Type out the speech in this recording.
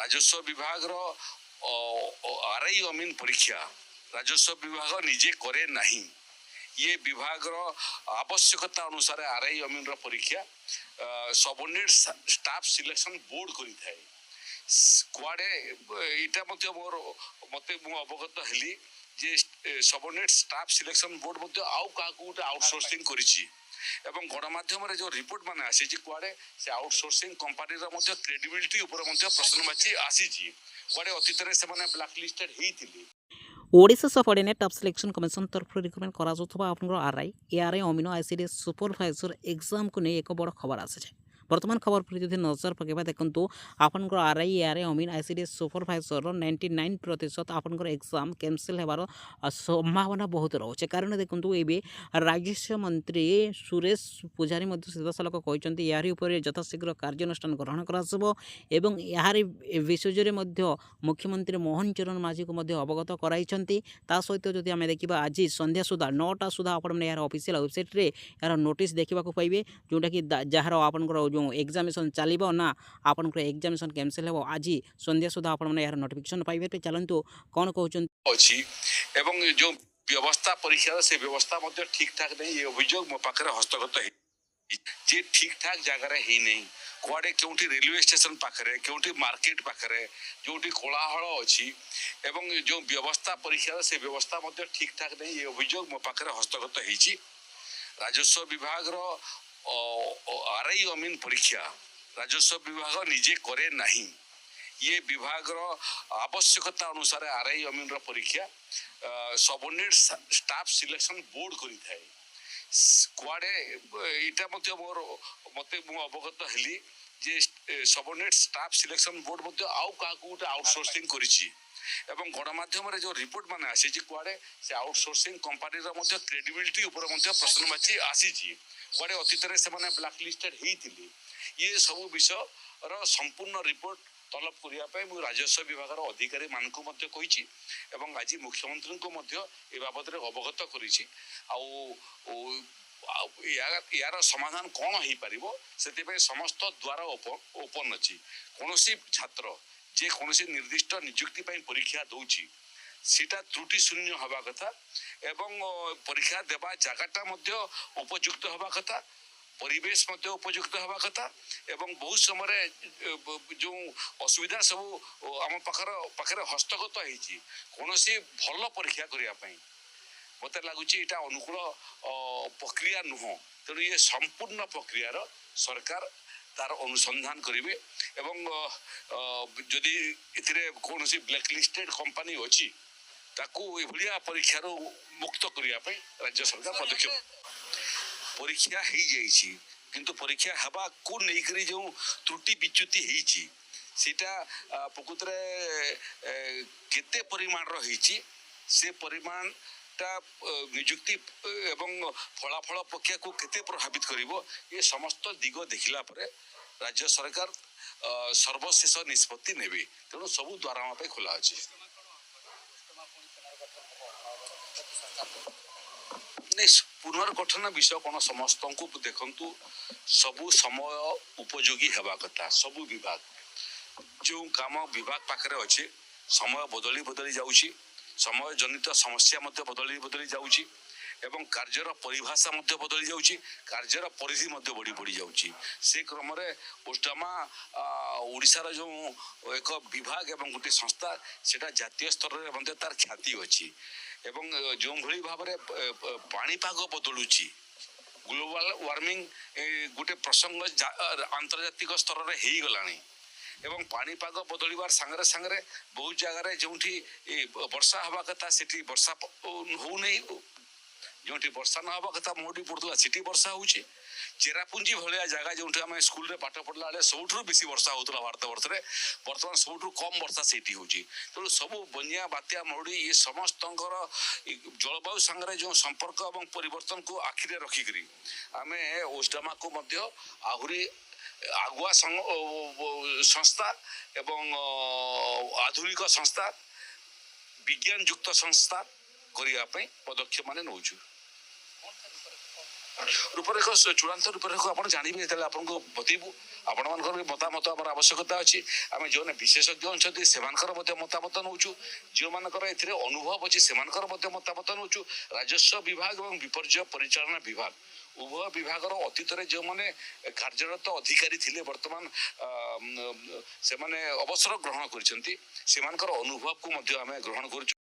राजस्व विभाग आरआई अमीन परीक्षा राजस्व विभाग निजे करे नहीं। ये विभाग आवश्यकता अनुसार आरआई अमीन परीक्षा सबऑर्डिनेट स्टाफ सिलेक्शन बोर्ड करि थाए। कुआडे इटा मोर मते मु अवगत हेली जे सबऑर्डिनेट स्टाफ सिलेक्शन बोर्ड मते आउ का गोटे आउटसोर्सिंग करिछि एवं गणमाध्यम जो रिपोर्ट माने आसी कुआडे से आउटसोर्सिंग कंपनी क्रेडिबिलिटी ऊपर प्रश्नवाची आसी कुआडे अतीत रे से माने ब्लैक लिस्टेड हेइथिले। Odisha subordinate staff selection commission तरफ रिक्रुटमेंट करा आपन आरआई एआरआई अमीनो आईसीडी सुपरवाइजर एग्जाम को नहीं एक बड़ खबर आसे। वर्तमान खबर पर जो नजर पकेबा देखु आपनकर आरआई एआरआई अमीन आईसीडी सुपरवाइजर 99% आपनकर एग्जाम कैंसिल होबार संभावना बहुत रोचे। कारण देखु ए राजस्व मंत्री सुरेश पूजारी सीधासलख कहते यार यथाशीघ्र कार्यानुष्ठान ग्रहण कर विषय मुख्यमंत्री मोहन चरण माझी को अवगत कराई सहित जदि आम देखा आज संध्या सुधा 9टा सुधा आप यार ऑफिशियल वेबसाइट रे यार नोटिस देखा पाइबे जोटा कि जार आपनकर जो एग्जामिनेशन चलो ना आपनकर एग्जामिनेशन कैंसिल हो आज संध्या सुधा आप यार नोटिफिकेशन पाइबे। चलतु कौन कहते जो व्यवस्था परीक्षा से व्यवस्था ठीक ठाक नहीं ये अभियोग मो पाखे हस्तगत जे ठीक ठाक जगार ही नहीं कुआडे क्योंटी रेलवे स्टेशन पाखरे क्योंटी मार्केट पाखरे जोटी कोलाहल अच्छी एवं जो व्यवस्था परीक्षा से व्यवस्था ठीक ठाक नहीं ये अभियोग मो पाखे हस्तगत होती। राजस्व विभाग आरआई अमीन परीक्षा राजस्व विभाग निजे करे नहीं। ये विभाग आवश्यकता अनुसार आरआई अमीन परीक्षा सबऑर्डिनेट स्टाफ सिलेक्शन बोर्ड करि थाए। कुआडे इटा मोर मते मु अवगत हेली जे सबऑर्डिनेट स्टाफ सिलेक्शन बोर्ड आउ का गोटे आउटसोर्सिंग करिछि एवं गणमाध्यम जो रिपोर्ट माने आसी कुआडे से आउटसोर्सिंग कंपनी क्रेडिबिलिटी ऊपर प्रश्नवाची आसी कुआडे अतीत रे से माने ब्लैक लिस्टेड हेइथिले। ये सब विषय संपूर्ण रिपोर्ट तलब करने मुझे राजस्व विभाग अधिकारी मानक एवं आज मुख्यमंत्री को ए बाबद अवगत करी यार समाधान कौन हो पार से समस्त द्वार ओपन अच्छी कौन छात्र जे कौन निर्दिष्ट नियुक्ति परीक्षा दौची सीटा त्रुटि शून्य हवा कथा एवं परीक्षा देवा जगटा उपयुक्त हवा कथा परिवेश उपयुक्त हवा कथा एवं बहुत समय जो असुविधा सब आम पाखे हस्तगत होती कौन भल परीक्षा करने मत लगुच ये अनुकूल प्रक्रिया नुह तेणु ये संपूर्ण प्रक्रियार सरकार तार अनुसंधान करेंगे एवं जदि इथिरे कौन ब्लैकलिस्टेड कंपनी अच्छी ताकू एभलिया परीक्षार मुक्त करने राज्य सरकार पदक्षेप परीक्षा हो जाइए किंतु परीक्षा हवा को लेकर जो त्रुटि विच्युति होती सीटा प्रकृत केते परिमाण रही से परिमाण नियुक्ति एवं फलाफल प्रक्रिया को केते प्रभावित करिवो ये समस्त दिग देखला परे राज्य सरकार सर्वशेष निष्पत्ति नेबे तेणु सबू द्वारा पे खोला अछि। पुनर्गठन विषय कौन समस्त को देखु सबू समय उपयोगी हेबा कथा सबू विभाग जो काम विभाग पाखे अच्छे समय बदली बदली जाउछि समय जनित समस्या बदली बदली जाउछि एवं कार्यर परिभाषा बदली जाउछि कार्यर परिधि बढ़ी बढ़ी जाउछि से क्रम रे ओस्टामा ओडिशार जो एक विभाग एवं गोटे संस्था सेटा जातीय स्तर रे तार ख्याति अछि एवं जो भली भाव में पाणीपाग बदलुची ग्लोबल वार्मिंग गोटे प्रसंग आंतर्जातिक स्तर में हो गलानी एवं पाणीपाग बदलवार सांगरे सांगरे बहुत जगह जो वर्षा हवा कथा से वर्षा हो नहीं जो वर्षा न हवा कथा मोटी पड़ता से वर्षा हो चेरापुंजी भाया जगह जो आम स्कूल रे पाठ पढ़ला बेले सबुठ बेसी वर्षा होता भारतवर्ष में बर्तमान सबुठ कम वर्षा से तेणु सब बनिया बात्या मरुड़ी ये समस्त जलवायु सांगे जो संपर्क और परिवर्तन को आखिरे रखिक आम ओस्डामा को आहरी आगुआ संस्था एवं आधुनिक संस्था विज्ञान युक्त संस्था करने पदक्षेप मान नौ ରୂପରେଖ ଚୂଡ଼ାନ୍ତ ରୂପରେଖ ଆପଣ ଜାଣିବେ ଯେତେବେଳେ ଆପଣଙ୍କୁ ବତେଇବୁ। ଆପଣମାନଙ୍କର ବି ମତାମତ ଆମର ଆବଶ୍ୟକତା ଅଛି। ଆମେ ଯେଉଁମାନେ ବିଶେଷଜ୍ଞ ଅଛନ୍ତି ସେମାନଙ୍କର ମଧ୍ୟ ମତାମତ ନେଉଛୁ। ଯେଉଁମାନଙ୍କର ଏଥିରେ ଅନୁଭବ ଅଛି ସେମାନଙ୍କର ମଧ୍ୟ ମତାମତ ନେଉଛୁ। ରାଜସ୍ୱ ବିଭାଗ ଏବଂ ବିପର୍ଯ୍ୟୟ ପରିଚାଳନା ବିଭାଗ ଉଭୟ ବିଭାଗର ଅତୀତରେ ଯେଉଁମାନେ କାର୍ଯ୍ୟରତ ଅଧିକାରୀ ଥିଲେ ବର୍ତ୍ତମାନ ସେମାନେ ଅବସର ଗ୍ରହଣ କରିଛନ୍ତି ସେମାନଙ୍କର ଅନୁଭବକୁ ମଧ୍ୟ ଆମେ ଗ୍ରହଣ କରୁଛୁ।